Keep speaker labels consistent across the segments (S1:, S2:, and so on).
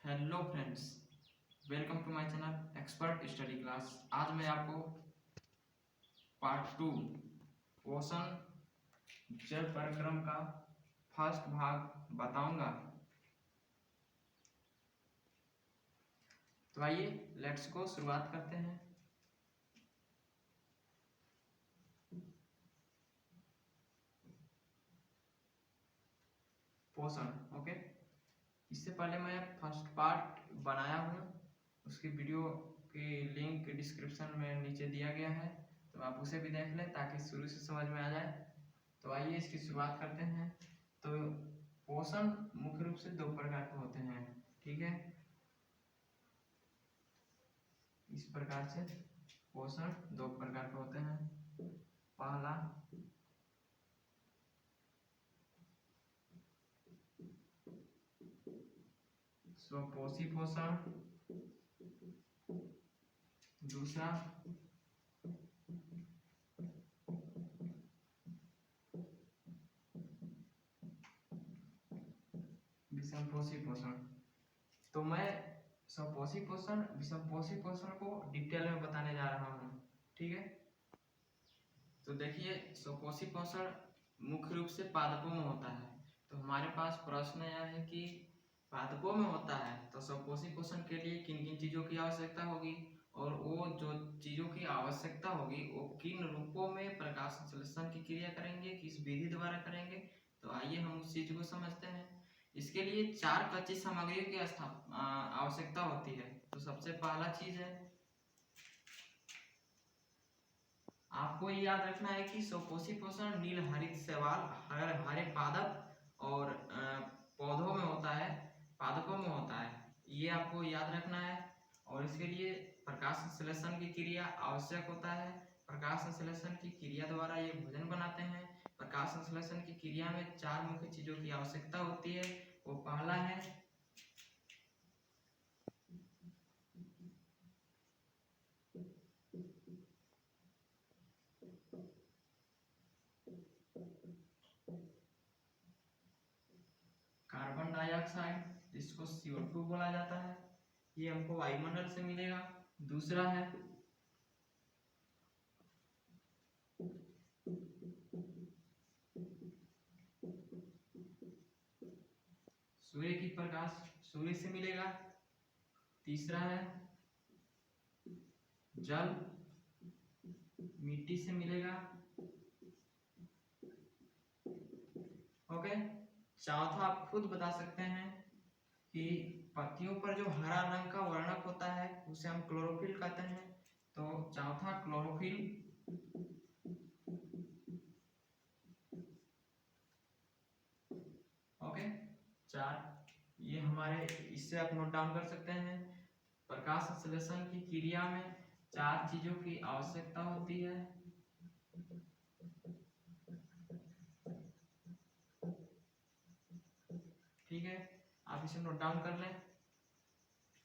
S1: Hello friends, welcome to my channel expert study class. आज मैं आपको पार्ट 2 पोषण जल परिक्रम का फर्स्ट भाग बताऊंगा। तो आइए लेट्स को शुरुआत करते हैं। पोषण ओके। इससे पहले मैं फर्स्ट पार्ट बनाया हूँ, उसकी वीडियो की लिंक डिस्क्रिप्शन में नीचे दिया गया है, तो आप उसे भी देख लें ताकि शुरू से समझ में आ जाए। तो आइए इसकी शुरुआत करते हैं। तो पोषण मुख्य रूप से दो प्रकार के होते हैं, ठीक है। इस प्रकार से पोषण दो प्रकार के होते हैं। पहला स्वपोषी पोषण, दूसरा विषमपोषी पोषण। तो मैं स्वपोषी पोषण विषमपोषी पोषण को डिटेल में बताने जा रहा हूँ, ठीक है। तो देखिए, स्वपोषी पोषण मुख्य रूप से पादपों में होता है। तो हमारे पास प्रश्न यह है कि पादपों में होता है तो स्वपोषी पोषण के लिए किन किन चीज़ों की आवश्यकता होगी, और वो जो चीज़ों की आवश्यकता होगी वो किन रूपों में प्रकाश संश्लेषण की क्रिया करेंगे, किस विधि द्वारा करेंगे। तो आइए हम उस चीज़ को समझते हैं। इसके लिए 4 कच्ची सामग्रियों की आवश्यकता होती है। तो सबसे पहला चीज़ है, आपको ये याद रखना है कि स्वपोषी पोषण नील हरित शैवाल हरे पादप और पौधों में होता है, पादपों में होता है, ये आपको याद रखना है। और इसके लिए प्रकाश संश्लेषण की क्रिया आवश्यक होता है। प्रकाश संश्लेषण की क्रिया द्वारा ये भोजन बनाते हैं। प्रकाश संश्लेषण की क्रिया में 4 मुख्य चीजों की आवश्यकता होती है। वो पहला है कार्बन डाइऑक्साइड, जिसको CO2 बोला जाता है, ये हमको वायुमंडल से मिलेगा। दूसरा है सूर्य की प्रकाश, सूर्य से मिलेगा। तीसरा है जल, मिट्टी से मिलेगा। ओके। चौथा आप खुद बता सकते हैं कि पत्तियों पर जो हरा रंग का वर्णक होता है उसे हम क्लोरोफिल कहते हैं। तो चौथा क्लोरोफिल। ओके, 4 ये हमारे, इससे आप नोट डाउन कर सकते हैं। प्रकाश संश्लेषण की क्रिया में 4 चीजों की आवश्यकता होती है। ठीक है, आप इसे नोट डाउन कर लें।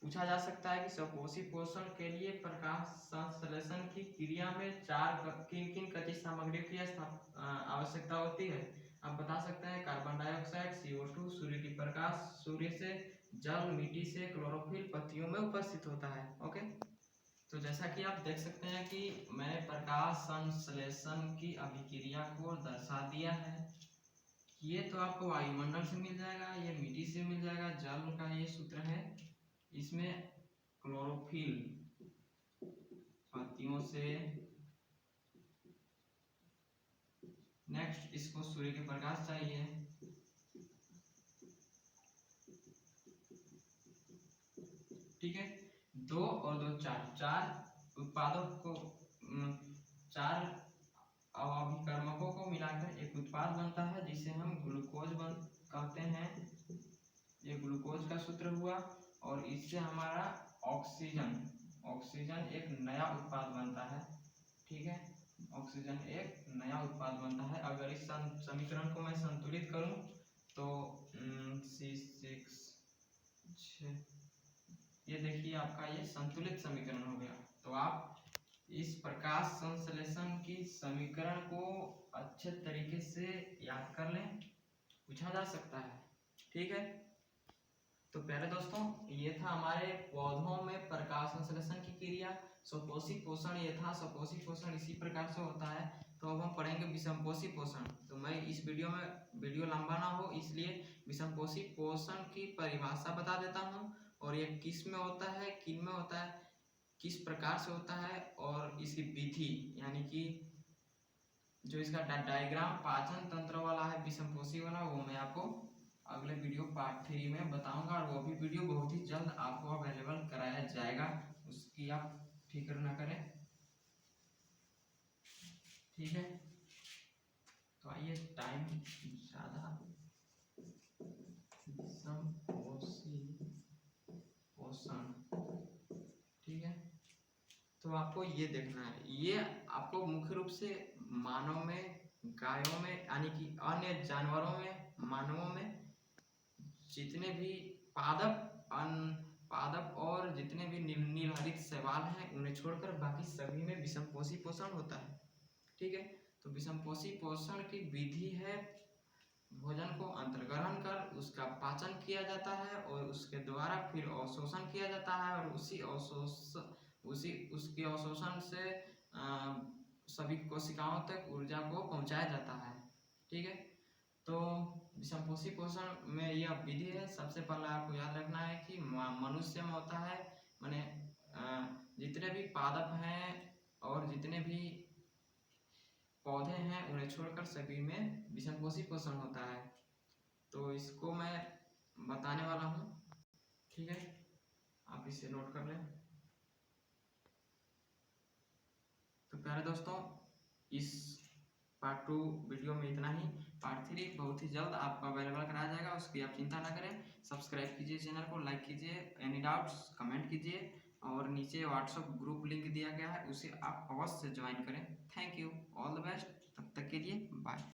S1: पूछा जा सकता है कि स्वपोषी पोषण के लिए प्रकाश संश्लेषण की क्रिया में 4 किन किन कच्ची सामग्रियों की आवश्यकता होती है। आप बता सकते हैं कार्बन डाइऑक्साइड, CO2, सूर्य की प्रकाश, सूर्य से, जल, मिट्टी से, क्लोरोफिल पत्तियों में उपस्थित होता है। ओके, तो जैसा कि आप देख सकते हैं कि मैंने प्रकाश संश्लेषण की अभिक्रिया को दर्शा दिया है। ये तो आपको वायुमंडल से मिल जाएगा, ये मिट्टी से मिल जाएगा, जल का ये सूत्र है, इसमें क्लोरोफिल पत्तियों से, नेक्स्ट इसको सूर्य के प्रकाश चाहिए, ठीक है। 2 और 2 4 उत्पादों को, 4 अभिकर्मकों को मिलाकर एक उत्पाद बनता है जिसे हम ग्लूकोज कहते हैं। ये ग्लूकोज का सूत्र हुआ, और इससे हमारा ऑक्सीजन एक नया उत्पाद बनता है, ठीक है। ऑक्सीजन एक नया उत्पाद बनता है। अगर इस समीकरण को मैं संतुलित करूं तो C6, ये देखिए आपका ये संतुलित समीकरण हो गया। तो आप इस प्रकाश संश्लेषण की समीकरण को अच्छे तरीके से याद कर लें, पूछा जा सकता है, ठीक है। तो प्यारे दोस्तों, ये था हमारे पौधों में प्रकाश संश्लेषण की क्रिया। स्वपोषी पोषण ये था। स्वपोषी पोषण इसी प्रकार से होता है। तो अब हम पढ़ेंगे विषमपोषी पोषण। तो मैं इस वीडियो लंबा ना हो इसलिए विषमपोषी पोषण की परिभाषा बता देता हूँ, और ये किस में होता है, किन में होता है, किस प्रकार से होता है, और इसकी विधि यानी कि जो इसका डायग्राम पाचन तंत्र वाला है विषमपोषी वाला, वो मैं आपको अगले वीडियो पार्ट 3 में बताऊंगा, और वो भी वीडियो बहुत ही जल्द आपको अवेलेबल कराया जाएगा, उसकी आप फिक्र ना करें। ठीक है, तो आइए, टाइम ज़्यादा। विषमपोषी पोषण, ठीक है। तो आपको ये देखना है, ये आपको मुख्य रूप से मानव में, गायों में, यानी कि अन्य जानवरों में, मानवों में जितने भी पादप, अनपादप और जितने भी नीलहरित शैवाल हैं उन्हें छोड़कर बाकी सभी में विषमपोषी पोषण होता है। ठीक है, तो विषमपोषी पोषण की विधि है, भोजन को अंतर्ग्रहण कर उसका पाचन किया जाता है और उसके द्वारा फिर अवशोषण किया जाता है, और उसके अवशोषण से सभी कोशिकाओं तक ऊर्जा को पहुंचाया जाता है। ठीक है, तो विषमपोषी पोषण में यह विधि है। सबसे पहले आपको याद रखना है कि मनुष्य में होता है, माने जितने भी पादप हैं और जितने भी पौधे हैं उन्हें छोड़कर सभी में विषमपोषी पोषण होता है। तो इसको मैं बताने वाला हूँ। ठीक है, आप इसे नोट कर लें। तो प्यारे दोस्तों, इस पार्ट 2 वीडियो में इतना ही। पार्ट 3 बहुत ही जल्द आपको अवेलेबल कराया जाएगा, उसकी आप चिंता ना करें। सब्सक्राइब कीजिए चैनल को, लाइक कीजिए, एनी डाउट्स कमेंट कीजिए, और नीचे व्हाट्सएप ग्रुप लिंक दिया गया है, उसे आप अवश्य ज्वाइन करें। Thank you, all the best, तब तक के लिए बाय।